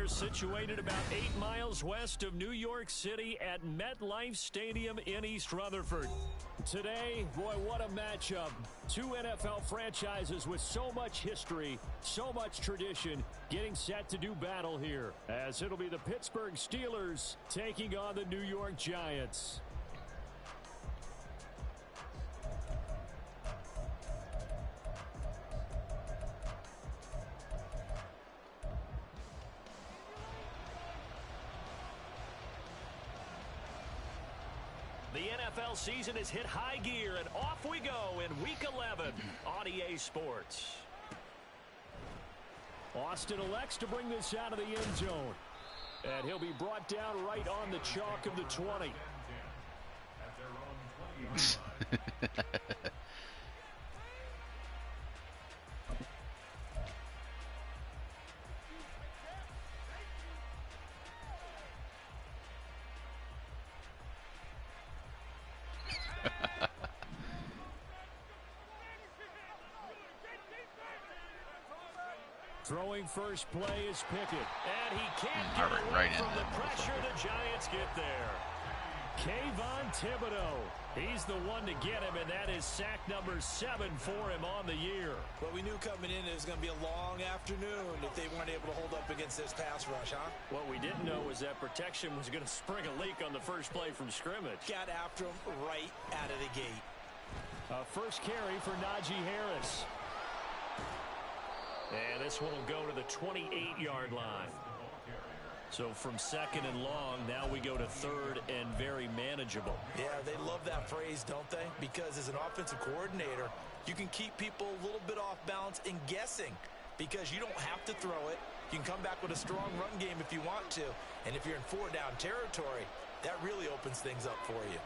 Steelers situated about 8 miles west of New York City at MetLife Stadium in East Rutherford. Today, boy, what a matchup. Two NFL franchises with so much history, so much tradition, getting set to do battle here, as it'll be the Pittsburgh Steelers taking on the New York Giants. The NFL season has hit high gear, and off we go in Week 11 on EA Sports. Austin elects to bring this out of the end zone, and he'll be brought down right on the chalk of the 20. Throwing first play is Pickett, and he can't get away from the pressure. The Giants get there. Kayvon Thibodeau, he's the one to get him, and that is sack number 7 for him on the year. Well, we knew coming in it was going to be a long afternoon if they weren't able to hold up against this pass rush, huh? What we didn't know was that protection was going to spring a leak on the first play from scrimmage. Got after him right out of the gate. First carry for Najee Harris. And this one will go to the 28-yard line. So from second and long, now we go to third and very manageable. Yeah, they love that phrase, don't they? Because as an offensive coordinator, you can keep people a little bit off balance and guessing because you don't have to throw it. You can come back with a strong run game if you want to. And if you're in 4-down territory, that really opens things up for you.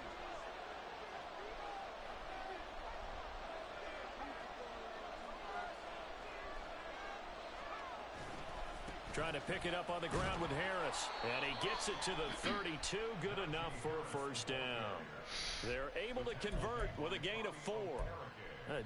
Trying to pick it up on the ground with Harris. And he gets it to the 32. Good enough for a first down. They're able to convert with a gain of 4.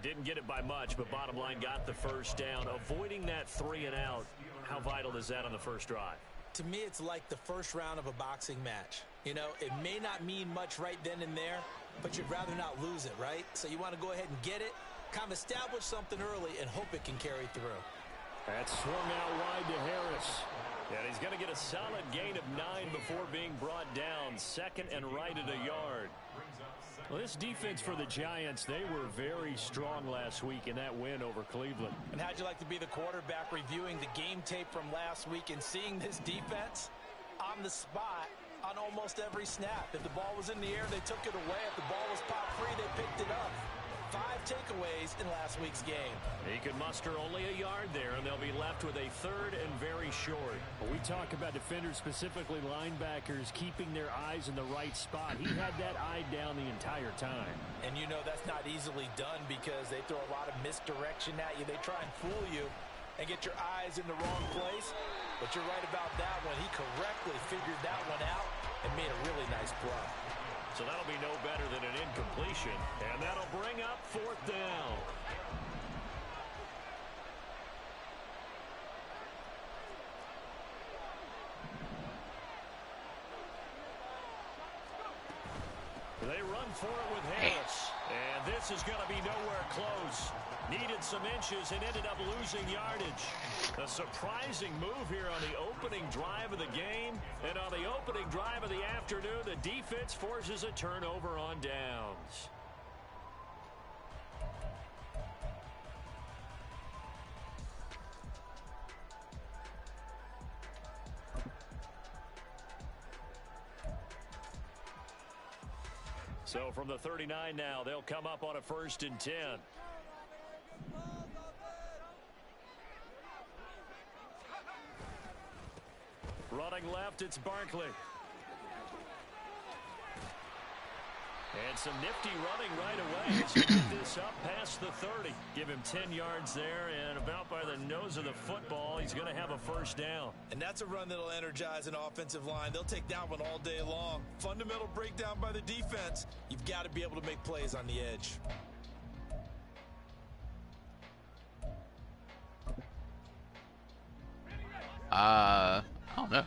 Didn't get it by much, but bottom line got the first down. Avoiding that 3 and out. How vital is that on the first drive? To me, it's like the first round of a boxing match. You know, it may not mean much right then and there, but you'd rather not lose it, right? So you want to go ahead and get it, kind of establish something early, and hope it can carry through. That's swung out wide to Harris. And he's going to get a solid gain of 9 before being brought down. Second and right at a yard. Well, this defense for the Giants, they were very strong last week in that win over Cleveland. And how'd you like to be the quarterback reviewing the game tape from last week and seeing this defense on the spot on almost every snap? If the ball was in the air, they took it away. If the ball was pop free, they picked it up. 5 takeaways in last week's game. He could muster only a yard there, and they'll be left with a third and very short. When we talk about defenders, specifically linebackers, keeping their eyes in the right spot. He had that eye down the entire time. And you know that's not easily done because they throw a lot of misdirection at you. They try and fool you and get your eyes in the wrong place. But you're right about that one. He correctly figured that one out and made a really nice play. So that'll be no better than an incompletion. And that'll bring up 4th down. They run for it with Harris. And this is going to be nowhere close. Needed some inches and ended up losing yardage. A surprising move here on the opening drive of the game. And on the opening drive of the afternoon, the defense forces a turnover on downs. So from the 39 now, they'll come up on a 1st and 10. Running left, it's Barkley. And some nifty running right away as he get this up past the 30. Give him 10 yards there, and about by the nose of the football, he's going to have a first down. And that's a run that'll energize an offensive line. They'll take that one all day long. Fundamental breakdown by the defense. You've got to be able to make plays on the edge. I don't know.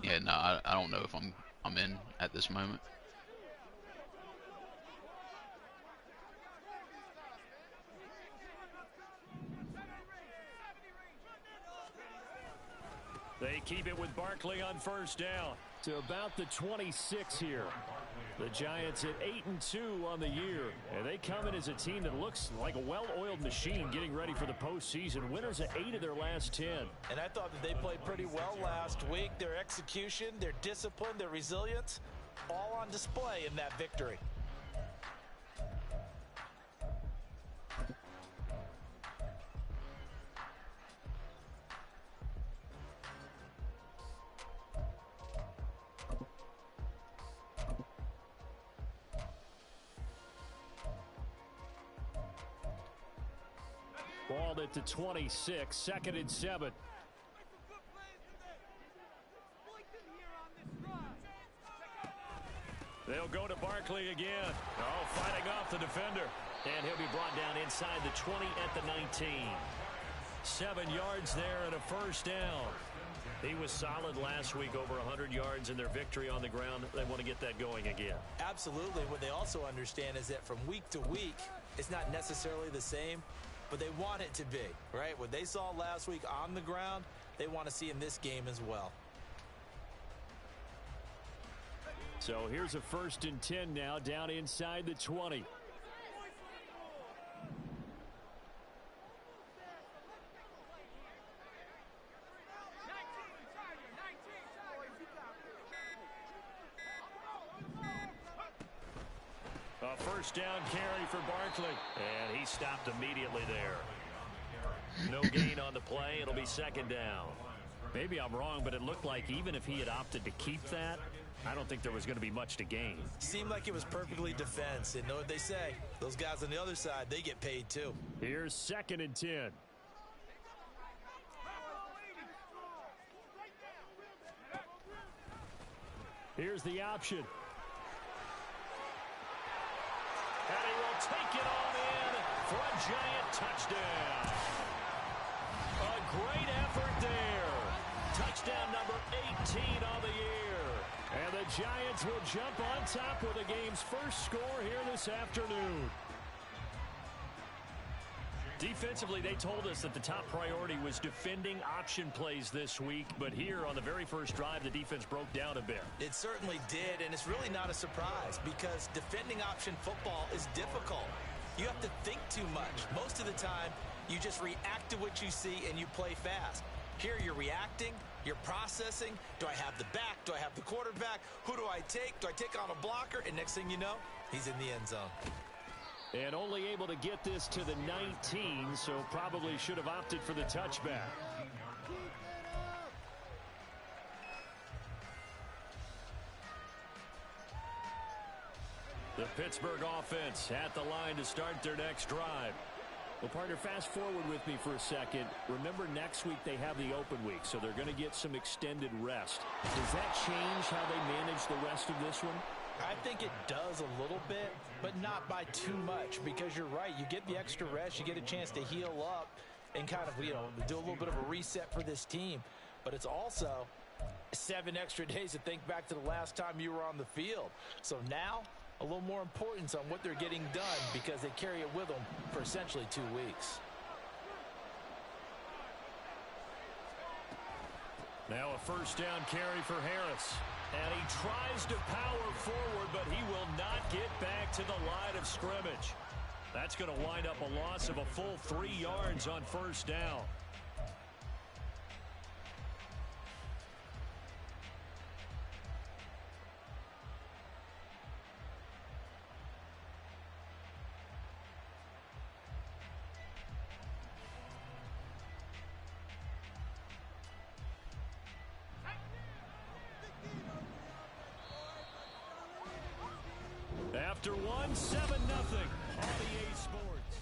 Yeah, no, I don't know if I'm in at this moment. They keep it with Barkley on first down to about the 26 here. The Giants at 8-2 on the year, and they come in as a team that looks like a well-oiled machine getting ready for the postseason. Winners of 8 of their last 10. And I thought that they played pretty well last week. Their execution, their discipline, their resilience, all on display in that victory. Balled at the 26, 2nd and 7. They'll go to Barkley again. Oh, fighting off the defender. And he'll be brought down inside the 20 at the 19. 7 yards there and a first down. He was solid last week, over 100 yards in their victory on the ground. They want to get that going again. Absolutely. What they also understand is that from week to week, it's not necessarily the same, but they want it to be, right? What they saw last week on the ground, they want to see in this game as well. So here's a 1st and 10 now, down inside the 20. A first down carry for Barkley, and he stopped immediately there. No gain on the play. It'll be 2nd down. Maybe I'm wrong, but it looked like even if he had opted to keep that, I don't think there was going to be much to gain. Seemed like it was perfectly defense. And know what they say? Those guys on the other side, they get paid too. Here's 2nd and 10. Here's the option. And he will take it on in for a Giant touchdown. A great effort there. Touchdown number 18 on the year. And the Giants will jump on top with the game's first score here this afternoon. Defensively, they told us that the top priority was defending option plays this week. But here on the very first drive, the defense broke down a bit. It certainly did, and it's really not a surprise because defending option football is difficult. You have to think too much. Most of the time, you just react to what you see and you play fast. Here you're reacting, you're processing. Do I have the back? Do I have the quarterback? Who do I take? Do I take on a blocker? And next thing you know, he's in the end zone. And only able to get this to the 19, so probably should have opted for the touchback. The Pittsburgh offense at the line to start their next drive. Well, partner, fast forward with me for a second. Remember, next week they have the open week, so they're going to get some extended rest. Does that change how they manage the rest of this one? I think it does a little bit, but not by too much, because you're right. You get the extra rest, you get a chance to heal up and kind of, do a little bit of a reset for this team. But it's also 7 extra days to think back to the last time you were on the field. So now, a little more importance on what they're getting done because they carry it with them for essentially 2 weeks. Now a first down carry for Harris. And he tries to power forward, but he will not get back to the line of scrimmage. That's going to wind up a loss of a full 3 yards on first down. After 7-0 on EA Sports.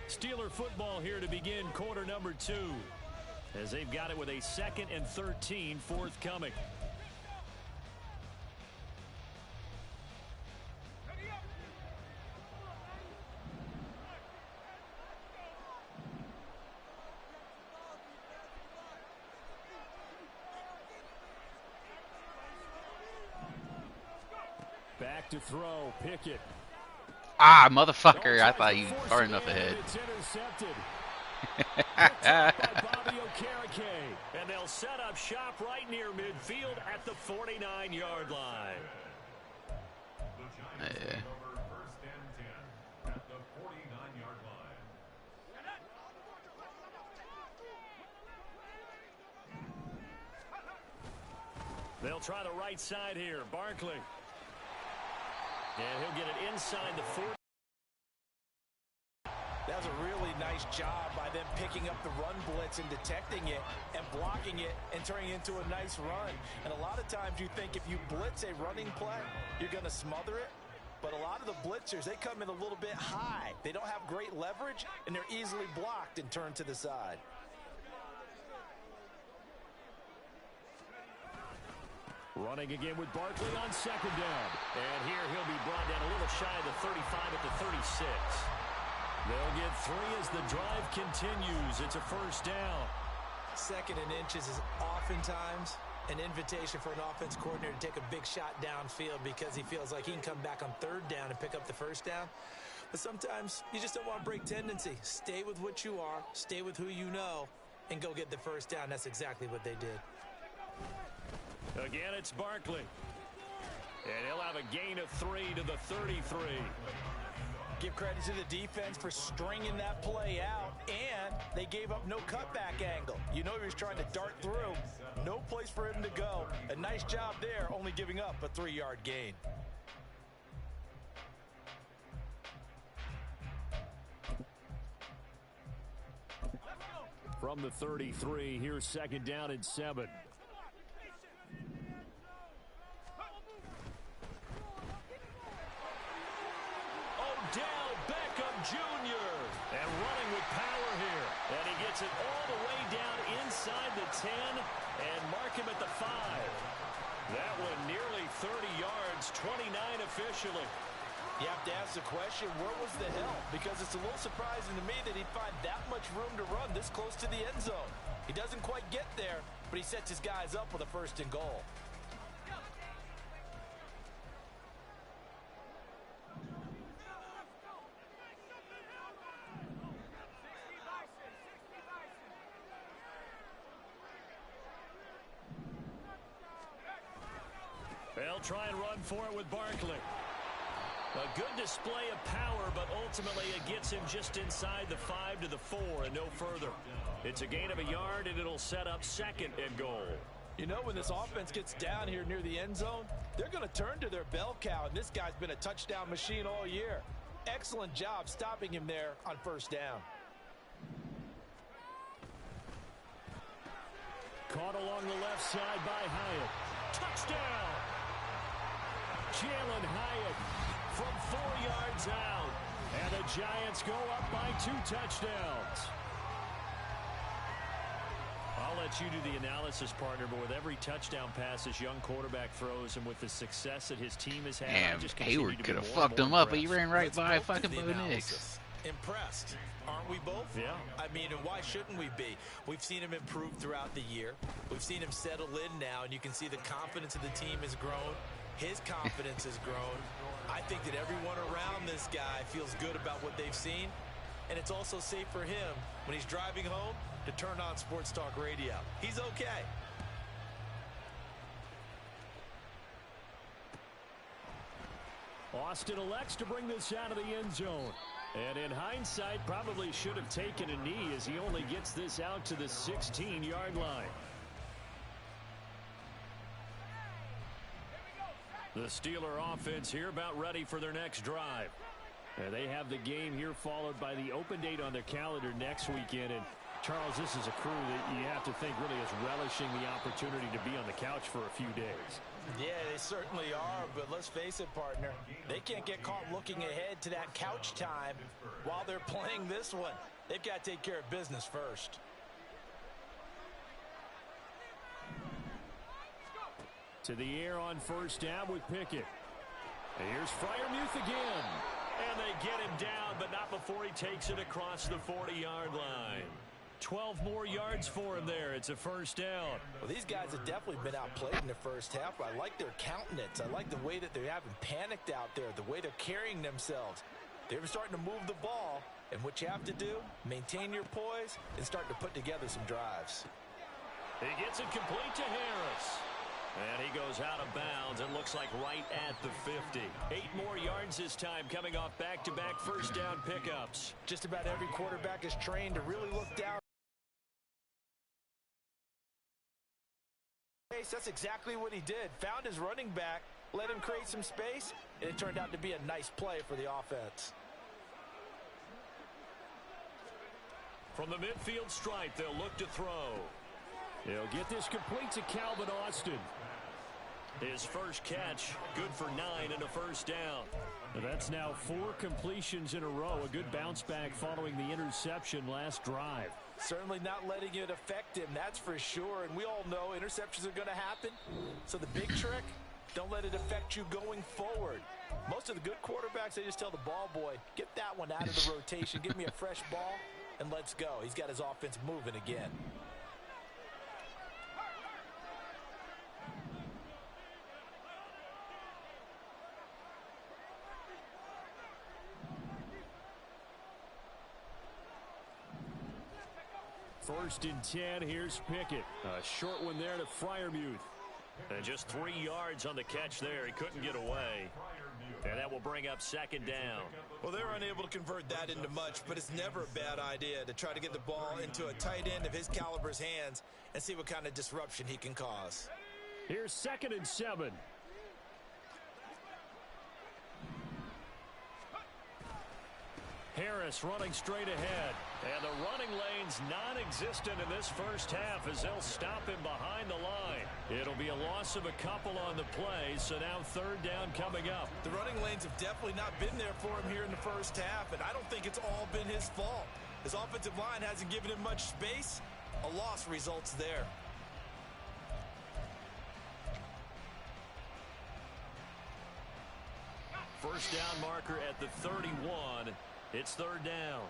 Steeler football here to begin quarter number 2 as they've got it with a 2nd and 13 forthcoming. to throw. Pickett. Ah, motherfucker. I thought you were far enough ahead. It's intercepted. Picked up by Bobby Okereke. And they'll set up shop right near midfield at the 49-yard line. Yeah. They'll try the right side here. Barkley. And he'll get it inside the 40. That was a really nice job by them picking up the run blitz and detecting it and blocking it and turning it into a nice run. And a lot of times you think if you blitz a running play, you're going to smother it. But a lot of the blitzers, they come in a little bit high. They don't have great leverage, and they're easily blocked and turned to the side. Running again with Barkley on second down. And here he'll be brought down a little shy of the 35 at the 36. They'll get 3 as the drive continues. It's a first down. Second and inches is oftentimes an invitation for an offense coordinator to take a big shot downfield because he feels like he can come back on third down and pick up the first down. But sometimes you just don't want to break tendency. Stay with what you are, stay with who you know, and go get the first down. That's exactly what they did. Again, it's Barkley. And he'll have a gain of 3 to the 33. Give credit to the defense for stringing that play out, and they gave up no cutback angle. You know he was trying to dart through. No place for him to go. A nice job there, only giving up a 3-yard gain. From the 33, here's second down and 7. Odell Beckham Jr. And running with power here. And he gets it all the way down inside the 10 and mark him at the 5. That one nearly 30 yards, 29 officially. You have to ask the question, where was the help? Because it's a little surprising to me that he'd find that much room to run this close to the end zone. He doesn't quite get there, but he sets his guys up with a first and goal. They'll try and run for it with Barkley. A good display of power, but ultimately it gets him just inside the 5 to the 4 and no further. It's a gain of a yard, and it'll set up second and goal. You know, when this offense gets down here near the end zone, they're going to turn to their bell cow, and this guy's been a touchdown machine all year. Excellent job stopping him there on first down. Caught along the left side by Hyatt. Touchdown! Jalen Hyatt from 4 yards out. And the Giants go up by 2 touchdowns. I'll let you do the analysis, partner, but with every touchdown pass this young quarterback throws and with the success that his team has had, Damn, Hayward could have fucked him up, but he ran right by fucking Bo Nix. Impressed, aren't we both? Yeah. I mean, and why shouldn't we be? We've seen him improve throughout the year. We've seen him settle in now, and you can see the confidence of the team has grown. His confidence has grown. I think that everyone around this guy feels good about what they've seen, and it's also safe for him when he's driving home to turn on Sports Talk Radio. He's okay. Austin elects to bring this out of the end zone. And in hindsight, probably should have taken a knee as he only gets this out to the 16-yard line. The Steeler offense here about ready for their next drive. And they have the game here followed by the open date on their calendar next weekend. And Charles, this is a crew that you have to think really is relishing the opportunity to be on the couch for a few days. Yeah, they certainly are, but let's face it, partner. They can't get caught looking ahead to that couch time while they're playing this one. They've got to take care of business first. To the air on first down with Pickett. And here's Freiermuth again. And they get him down, but not before he takes it across the 40-yard line. 12 more yards for him there. It's a first down. Well, these guys have definitely been outplayed in the first half, but I like their countenance. I like the way that they haven't panicked out there, the way they're carrying themselves. They're starting to move the ball, and what you have to do, maintain your poise and start to put together some drives. He gets it complete to Harris. And he goes out of bounds. It looks like right at the 50. 8 more yards this time, coming off back-to-back first down pickups. Just about every quarterback is trained to really look down. That's exactly what he did. Found his running back, let him create some space, and it turned out to be a nice play for the offense. From the midfield stripe, they'll look to throw. He'll get this complete to Calvin Austin. His first catch, good for 9 and a first down. That's now 4 completions in a row. A good bounce back following the interception last drive. Certainly not letting it affect him, that's for sure. And we all know interceptions are going to happen. So the big trick, don't let it affect you going forward. Most of the good quarterbacks, they just tell the ball boy, get that one out of the rotation, give me a fresh ball, and let's go. He's got his offense moving again. First and 10, here's Pickett. A short one there to Freiermuth. And just 3 yards on the catch there. He couldn't get away. And that will bring up second down. Well, they're unable to convert that into much, but it's never a bad idea to try to get the ball into a tight end of his caliber's hands and see what kind of disruption he can cause. Here's 2nd and 7. Harris running straight ahead. And the running lane's non-existent in this first half as they'll stop him behind the line. It'll be a loss of a couple on the play, so now 3rd down coming up. The running lanes have definitely not been there for him here in the first half, and I don't think it's all been his fault. His offensive line hasn't given him much space. A loss results there. First down marker at the 31. It's 3rd down.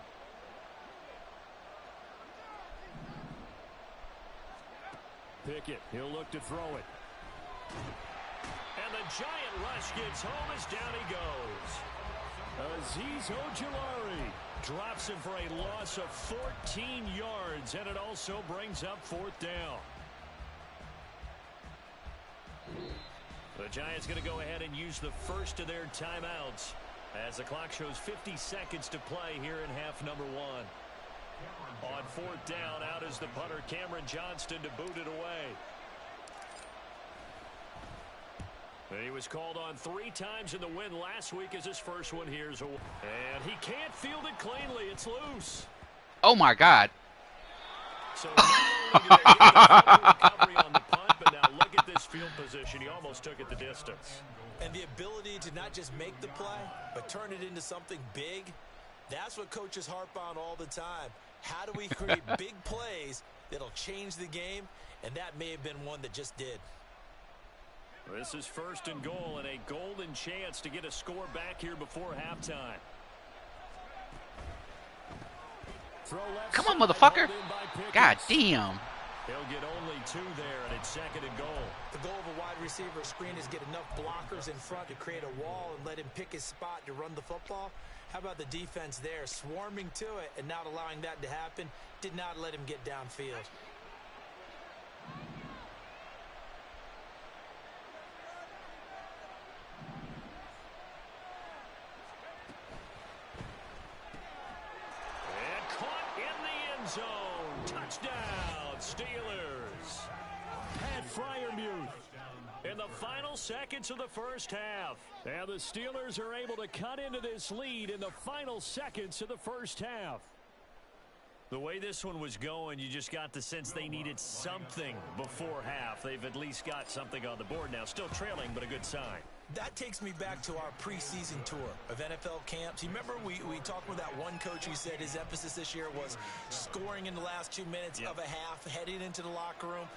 Pickett, he'll look to throw it. And the giant rush gets home as down he goes. Azeez Ojulari drops him for a loss of 14 yards, and it also brings up 4th down. The Giants going to go ahead and use the first of their timeouts as the clock shows 50 seconds to play here in half number 1. On 4th down, out is the punter, Cameron Johnston, to boot it away. He was called on 3 times in the win last week as his first one here's away. And he can't field it cleanly. It's loose. Oh, my God. So not only did they get the recovery on the punt, but now look at this field position. He almost took it the distance. And the ability to not just make the play, but turn it into something big, that's what coaches harp on all the time. How do we create big plays that'll change the game? And that may have been one that just did. This is 1st and goal and a golden chance to get a score back here before halftime. Come on, motherfucker. God damn. He'll get only 2 there, and it's 2nd and goal. The goal of a wide receiver screen is get enough blockers in front to create a wall and let him pick his spot to run the football. How about the defense there, swarming to it and not allowing that to happen? Did not let him get downfield. And caught in the end zone. Touchdown, Steelers. Pat Freiermuth in the final seconds of the first half. And the Steelers are able to cut into this lead in the final seconds of the first half. The way this one was going, you just got the sense they needed something before half. They've at least got something on the board now. Still trailing, but a good sign. That takes me back to our preseason tour of NFL camps. You remember we talked with that one coach who said his emphasis this year was scoring in the last 2 minutes of a half, heading into the locker room.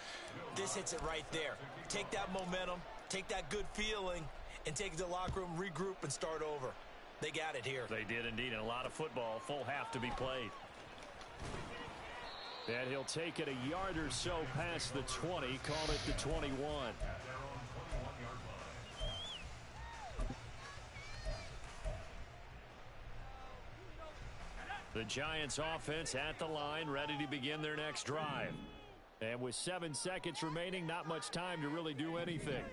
This hits it right there. Take that momentum, take that good feeling, and take it to the locker room, regroup, and start over. They got it here. They did indeed, and a lot of football, full half to be played. And he'll take it a yard or so past the 20, call it the 21. The Giants offense at the line, ready to begin their next drive. And with 7 seconds remaining, not much time to really do anything.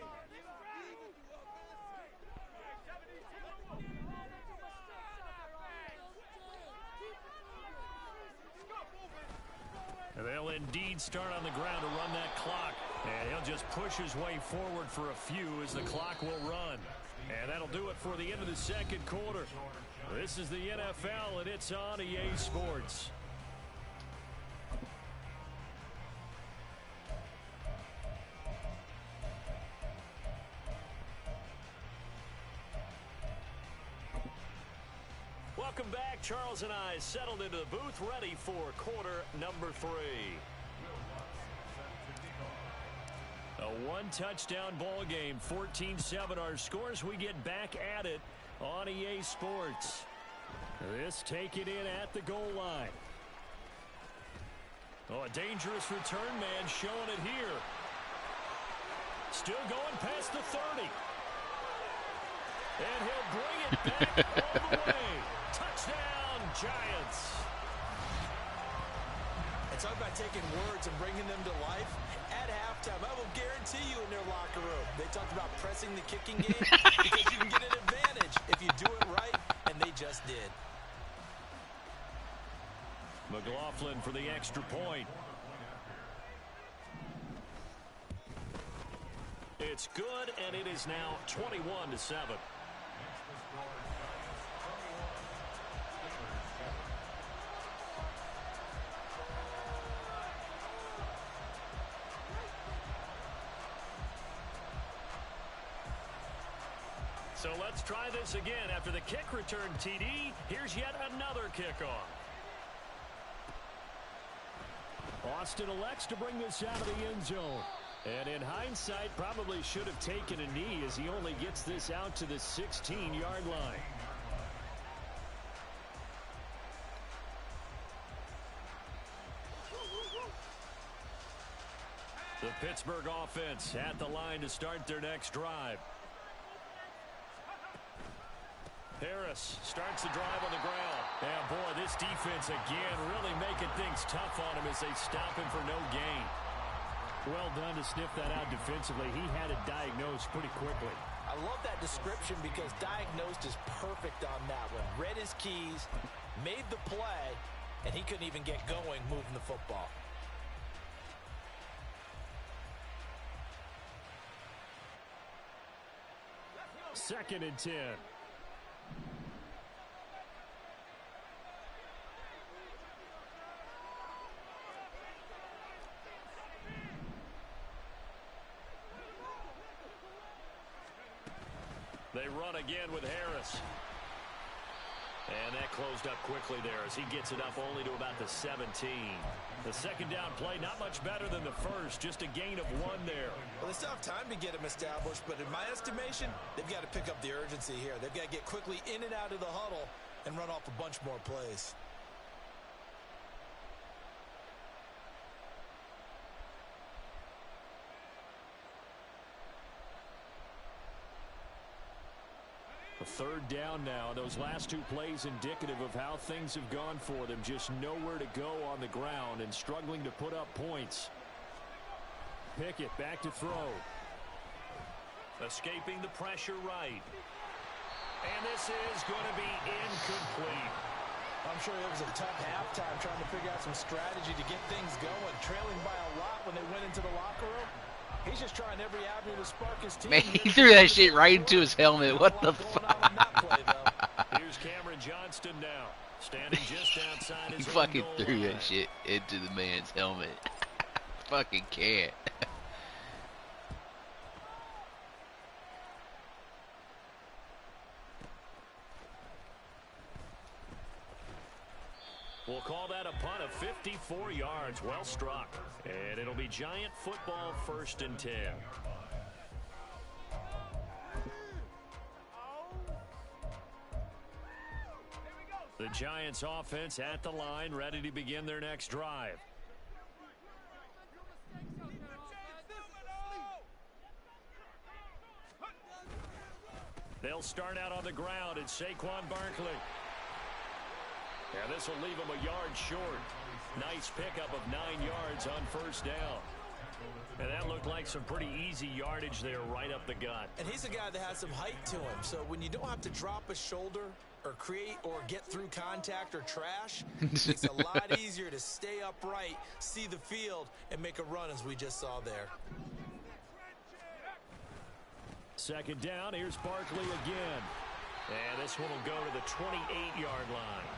And they'll indeed start on the ground to run that clock. And he'll just push his way forward for a few as the clock will run. And that'll do it for the end of the second quarter. This is the NFL, and it's on EA Sports. Welcome back. Charles and I settled into the booth, ready for quarter number 3. A one-touchdown ball game, 14-7 our scores. We get back at it on EA Sports. This taken in at the goal line. Oh, a dangerous return man showing it here. Still going past the 30. And he'll bring it back all the way. Touchdown, Giants. And talk about taking words and bringing them to life. At halftime, I will guarantee you in their locker room, they talked about pressing the kicking game because you can get an advantage if you do it right, and they just did. McLaughlin for the extra point. It's good, and it is now 21-7. So let's try this again. After the kick return TD, here's yet another kickoff. Austin elects to bring this out of the end zone. And in hindsight, probably should have taken a knee as he only gets this out to the 16-yard line. The Pittsburgh offense at the line to start their next drive. Harris starts the drive on the ground. And boy, this defense again really making things tough on him as they stop him for no gain. Well done to sniff that out defensively. He had it diagnosed pretty quickly. I love that description because diagnosed is perfect on that one. Read his keys, made the play, and he couldn't even get going moving the football. Second and 10. They run again with Harris. And that closed up quickly there as he gets it up only to about the 17. The second down play, not much better than the first, just a gain of 1 there. Well, they still have time to get him established, but in my estimation, they've got to pick up the urgency here. They've got to get quickly in and out of the huddle and run off a bunch more plays. A third down now. Those last 2 plays indicative of how things have gone for them. Just nowhere to go on the ground and struggling to put up points. Pickett back to throw. Escaping the pressure right. And this is going to be incomplete. I'm sure it was a tough halftime trying to figure out some strategy to get things going. Trailing by a lot when they went into the locker room. He's just trying every avenue to spark his team. Man, he threw that shit right into his helmet. What the fuck? Here's Cameron Johnston now, standing just outside his He fucking goal threw line. that shit into the man's helmet. Fucking cat. We'll call that a punt of 54 yards. Well struck. And it'll be Giant football, 1st and 10. The Giants offense at the line, ready to begin their next drive. They'll start out on the ground. It's Saquon Barkley. Yeah, this will leave him a yard short. Nice pickup of 9 yards on first down. And that looked like some pretty easy yardage there right up the gut. And he's a guy that has some height to him. So when you don't have to drop a shoulder or create or get through contact or trash, it's a lot easier to stay upright, see the field, and make a run as we just saw there. Second down, here's Barkley again. And this one will go to the 28-yard line.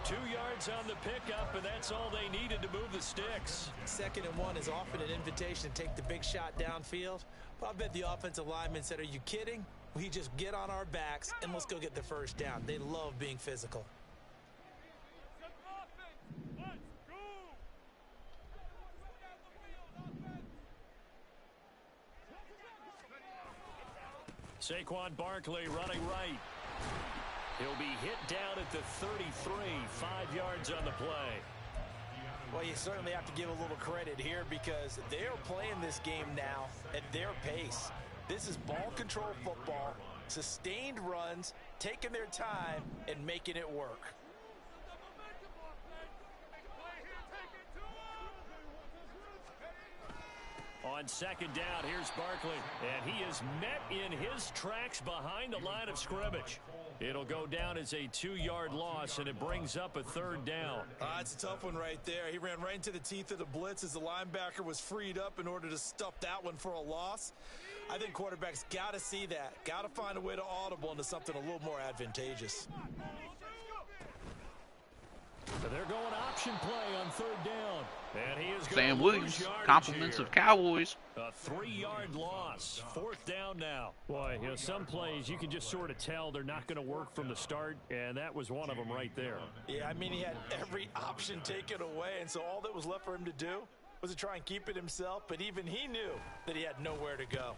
2 yards on the pickup, and that's all they needed to move the sticks. 2nd and 1 is often an invitation to take the big shot downfield. But I bet the offensive lineman said, are you kidding? We just get on our backs, and let's go get the first down. They love being physical. Saquon Barkley running right. He'll be hit down at the 33, 5 yards on the play. Well, you certainly have to give a little credit here because they're playing this game now at their pace. This is ball control football, sustained runs, taking their time, and making it work. On second down, here's Barkley, and he is met in his tracks behind the line of scrimmage. It'll go down as a 2-yard loss, and it brings up a 3rd down. It's a tough one right there. He ran right into the teeth of the blitz as the linebacker was freed up in order to stuff that one for a loss. I think quarterbacks got to see that, got to find a way to audible into something a little more advantageous. So they're going option play on 3rd down. And he is Sam Williams, compliments of Cowboys. A 3-yard loss. 4th down now. Boy, you know, some plays you can just sort of tell they're not going to work from the start, and that was one of them right there. Yeah, I mean, he had every option taken away, and so all that was left for him to do was to try and keep it himself, but even he knew that he had nowhere to go.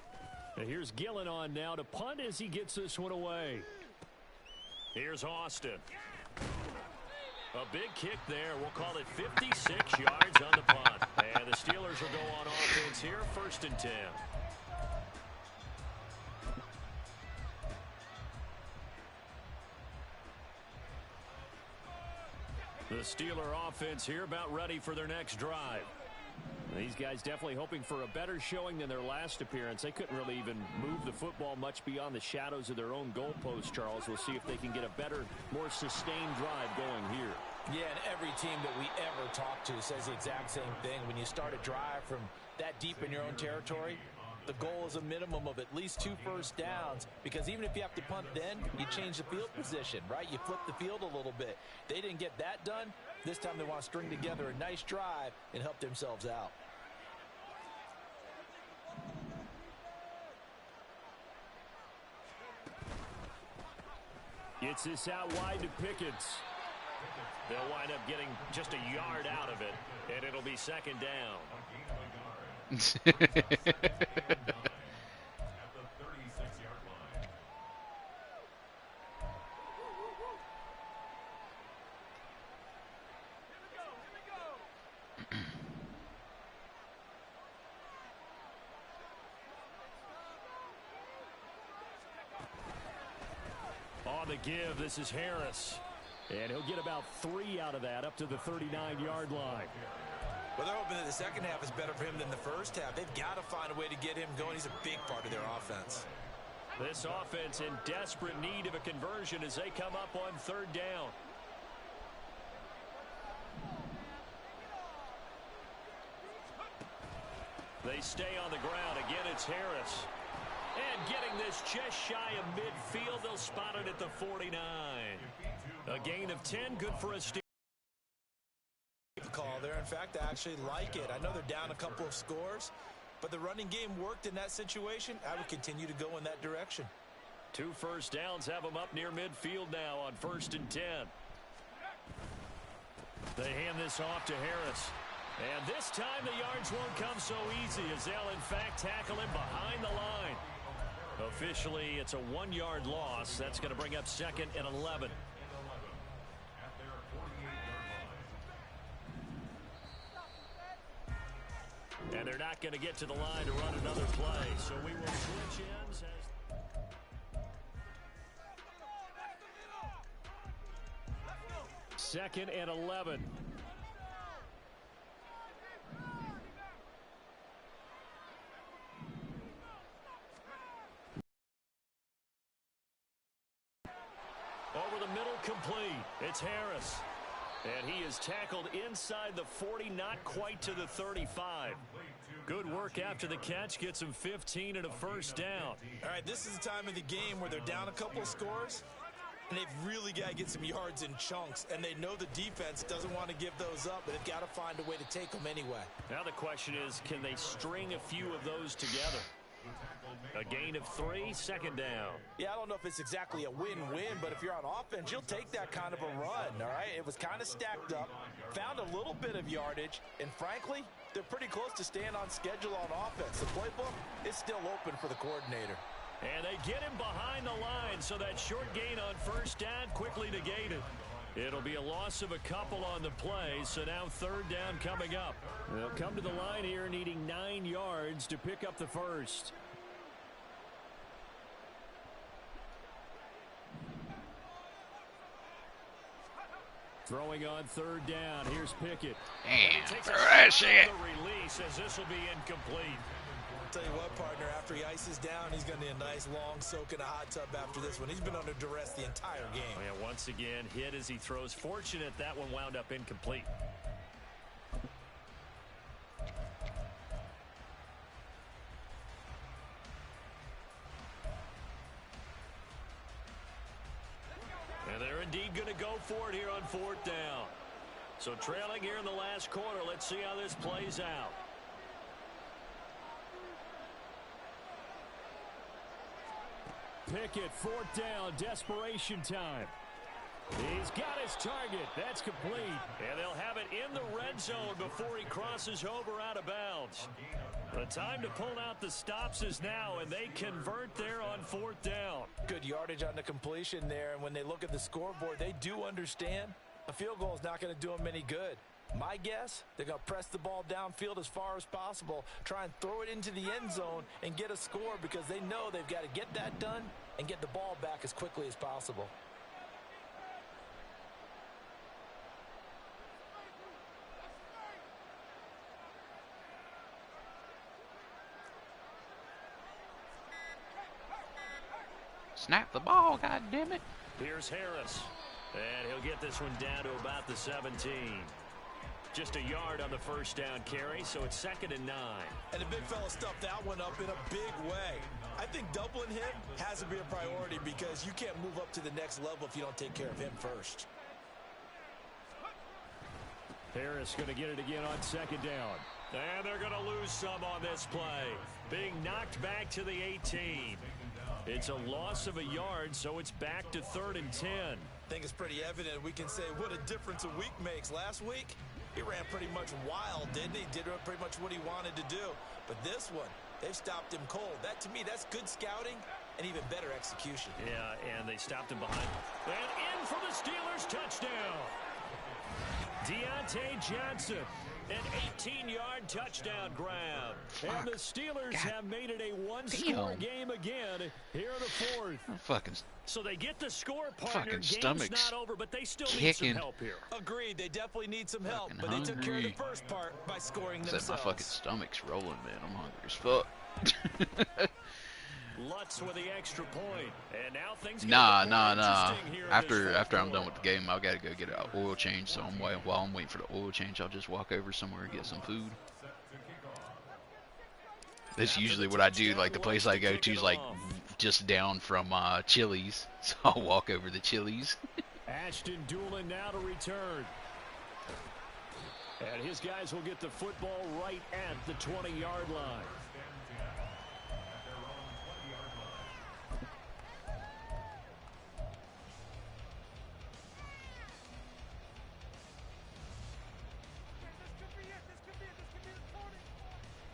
And here's Gillen on now to punt as he gets this one away. Here's Austin. A big kick there. We'll call it 56 yards on the punt. And the Steelers will go on offense here, 1st and 10. The Steeler offense here about ready for their next drive. These guys definitely hoping for a better showing than their last appearance. They couldn't really even move the football much beyond the shadows of their own goalposts, Charles. We'll see if they can get a better, more sustained drive going here. Yeah, and every team that we ever talk to says the exact same thing. When you start a drive from that deep in your own territory, the goal is a minimum of at least 2 first downs, because even if you have to punt then, you change the field position, right? You flip the field a little bit. They didn't get that done. This time they want to string together a nice drive and help themselves out. Gets this out wide to Pickens. They'll wind up getting just a yard out of it, and it'll be 2nd down. On the give, this is Harris. And he'll get about 3 out of that, up to the 39-yard line. Well, they're hoping that the second half is better for him than the first half. They've got to find a way to get him going. He's a big part of their offense. This offense in desperate need of a conversion as they come up on 3rd down. They stay on the ground. Again, it's Harris. And getting this just shy of midfield, they'll spot it at the 49. A gain of 10, good for a steal. Call there. In fact, I actually like it. I know they're down a couple of scores, but the running game worked in that situation. I would continue to go in that direction. 2 first downs have them up near midfield now on 1st and 10. They hand this off to Harris. And this time the yards won't come so easy as they'll in fact tackle him behind the line. Officially, it's a 1-yard loss. That's going to bring up 2nd and 11. And they're not going to get to the line to run another play. So we will switch ends. 2nd and 11. Over the middle, complete. It's Harris. And he is tackled inside the 40, not quite to the 35. Good work after the catch. Gets him 15 and a first down. All right, this is the time of the game where they're down a couple of scores, and they've really got to get some yards in chunks, and they know the defense doesn't want to give those up, but they've got to find a way to take them anyway. Now the question is, can they string a few of those together? A gain of 3, 2nd down. Yeah, I don't know if it's exactly a win-win, but if you're on offense, you'll take that kind of a run, all right? It was kind of stacked up, found a little bit of yardage, and frankly, they're pretty close to staying on schedule on offense. The playbook is still open for the coordinator. And they get him behind the line, so that short gain on first down quickly negated. It'll be a loss of a couple on the play, so now 3rd down coming up. They'll come to the line here needing 9 yards to pick up the first. Throwing on 3rd down. Here's Pickett. Damn, fresh it. Release as this will be incomplete. I'll tell you what, partner, after he ices down, he's going to need a nice long soak in a hot tub after this one. He's been under duress the entire game. Oh, yeah, once again, hit as he throws. Fortunate that one wound up incomplete. And they're indeed going to go for it here on 4th down. So trailing here in the last quarter. Let's see how this plays out. Pickett, 4th down, desperation time. He's got his target. That's complete. And they'll have it in the red zone before he crosses over out of bounds. The time to pull out the stops is now, and they convert there on 4th down. Good yardage on the completion there, and when they look at the scoreboard, they do understand a field goal is not going to do them any good. My guess, they're going to press the ball downfield as far as possible, try and throw it into the end zone and get a score because they know they've got to get that done and get the ball back as quickly as possible. Snap the ball, goddammit. Here's Harris. And he'll get this one down to about the 17. Just a yard on the first down carry, so it's 2nd and 9. And the big fella stuffed that one up in a big way. I think doubling him has to be a priority because you can't move up to the next level if you don't take care of him first. Harris going to get it again on 2nd down. And they're going to lose some on this play. Being knocked back to the 18. It's a loss of a yard, so it's back to 3rd and 10. I think it's pretty evident we can say what a difference a week makes. Last week, he ran pretty much wild, didn't he? Did pretty much what he wanted to do. But this one, they've stopped him cold. That, to me, that's good scouting and even better execution. Yeah, and they stopped him behind. And in for the Steelers, touchdown. Deontay Johnson, an 18-yard touchdown grab. And the Steelers have made it a one-score game again here in the 4th. So they get the score, partner. Game's not over, but they still need some help here. Agreed, they definitely need some help, but they took care of the first part by scoring themselves. My fucking stomach's rolling, man. I'm hungry as fuck. Lutz with the extra point, and now things nah. After I'm done with the game, I've got to go get an oil change. So while I'm waiting for the oil change, I'll just walk over somewhere and get some food. That's usually what I do. Like the place I go to is like just down from Chili's, so I'll walk over to Chili's. Ashton Doolin now to return, and his guys will get the football right at the 20-yard line.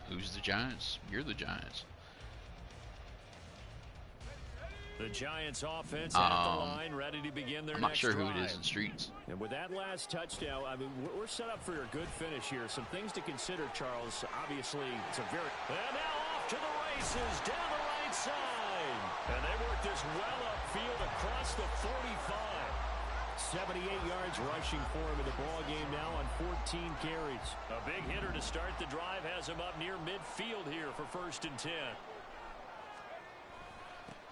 Who's the Giants? You're the Giants. The Giants offense at the line, ready to begin their I'm not next sure drive. who it is in streets. And with that last touchdown, I mean, we're set up for a good finish here. Some things to consider, Charles. Obviously, it's a very... And now off to the races, down the right side. And they work this well upfield across the 45. 78 yards rushing for him in the ball game now on 14 carries. A big hitter to start the drive has him up near midfield here for 1st and 10.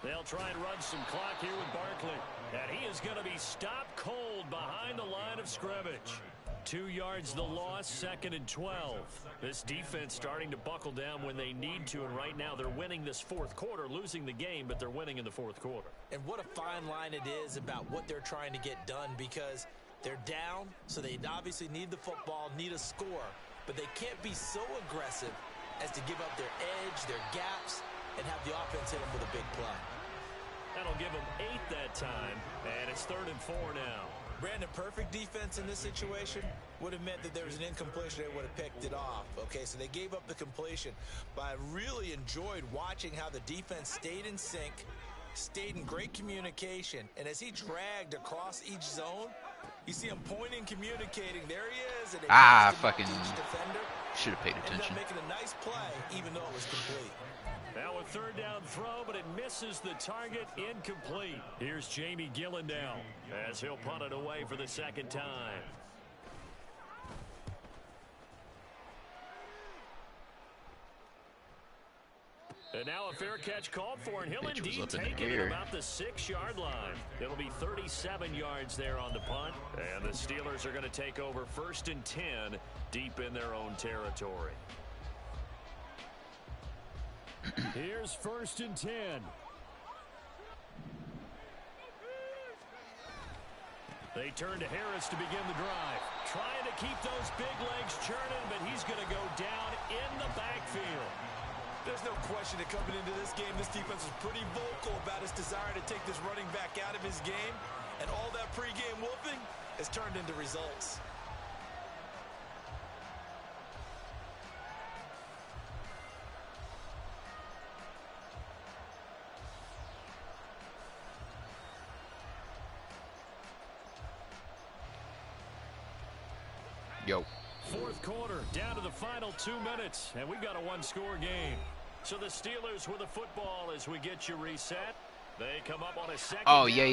They'll try and run some clock here with Barkley. And he is going to be stopped cold behind the line of scrimmage. 2 yards the loss, 2nd and 12. This defense starting to buckle down when they need to, and right now they're winning this 4th quarter, losing the game, but they're winning in the 4th quarter. And what a fine line it is about what they're trying to get done, because they're down, so they obviously need the football, need a score, but they can't be so aggressive as to give up their edge, their gaps, and have the offense hit them with a big play. That'll give them 8 that time, and it's 3rd and 4 now. Brandon, perfect defense in this situation would have meant that there was an incompletion. They would have picked it off. Okay, so they gave up the completion. But I really enjoyed watching how the defense stayed in sync, stayed in great communication. And as he dragged across each zone, you see him pointing, communicating. There he is. And fucking should have paid attention. Ended up making a nice play, even though it was complete. Now a 3rd down throw, but it misses the target, incomplete. Here's Jamie Gillen now as he'll punt it away for the 2nd time. And now a fair catch called for, and he'll indeed take it at about the 6-yard line. It'll be 37 yards there on the punt, and the Steelers are going to take over 1st and 10 deep in their own territory. Here's 1st and 10. They turn to Harris to begin the drive. Trying to keep those big legs churning, but he's going to go down in the backfield. There's no question that coming into this game, this defense was pretty vocal about its desire to take this running back out of his game. And all that pregame whooping has turned into results. Yo. 4th quarter, down to the final 2 minutes, and we've got a 1-score game. So the Steelers with the football as we get you reset. They come up on a 2nd. Oh yeah.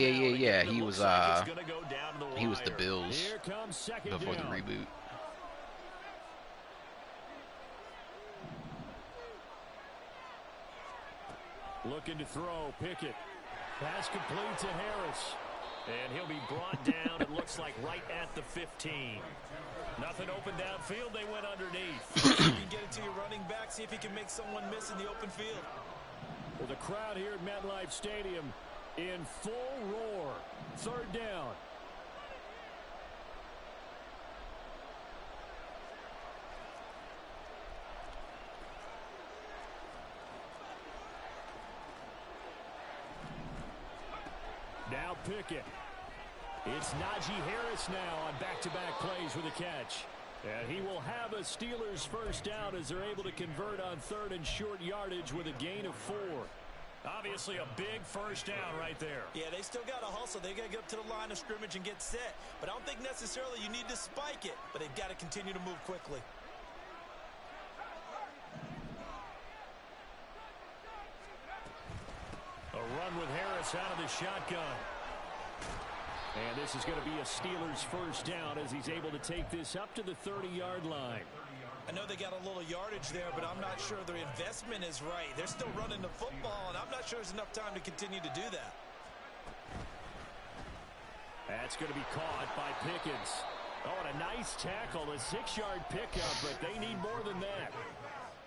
He was he was the Bills before the reboot. Looking to throw, Pickett. Pass complete to Harris. And he'll be brought down, it looks like, right at the 15. Nothing open downfield, they went underneath. You can get it to your running back, see if he can make someone miss in the open field. Well, the crowd here at MetLife Stadium in full roar. 3rd down. Now Pickett. It's Najee Harris now on back-to-back plays with a catch. And he will have a Steelers 1st down as they're able to convert on 3rd and short yardage with a gain of 4. Obviously a big 1st down right there. Yeah, they still got to hustle. They got to get up to the line of scrimmage and get set. But I don't think necessarily you need to spike it. But they've got to continue to move quickly. A run with Harris out of the shotgun. And this is going to be a Steelers 1st down as he's able to take this up to the 30-yard line. I know they got a little yardage there, but I'm not sure their investment is right. They're still running the football, and I'm not sure there's enough time to continue to do that. That's going to be caught by Pickens. Oh, and a nice tackle, a 6-yard pickup, but they need more than that.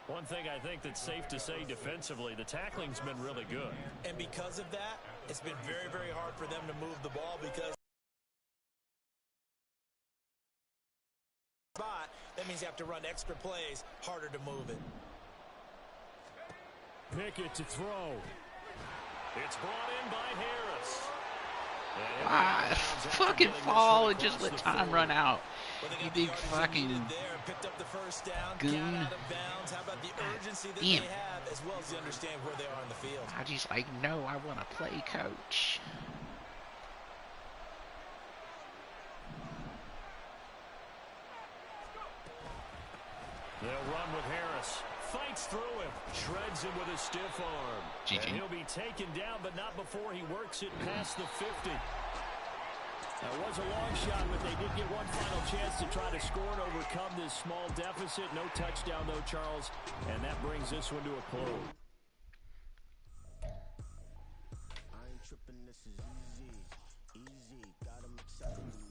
One thing I think that's safe to say defensively, the tackling's been really good. And because of that, it's been very, very hard for them to move the ball because that means you have to run extra plays, harder to move it. Pickett to throw. It's brought in by Harris. Fucking fall and just let time run out. You big fucking goon. Damn. I just like, no, I want to play, coach. They'll run with Harris. Fights through him. Shreds him with a stiff arm. GG. And he'll be taken down, but not before he works it past the 50. That was a long shot, but they did get one final chance to try to score and overcome this small deficit. No touchdown, though, Charles, and that brings this one to a close. I ain't tripping, this is easy. Easy, got 'em excited.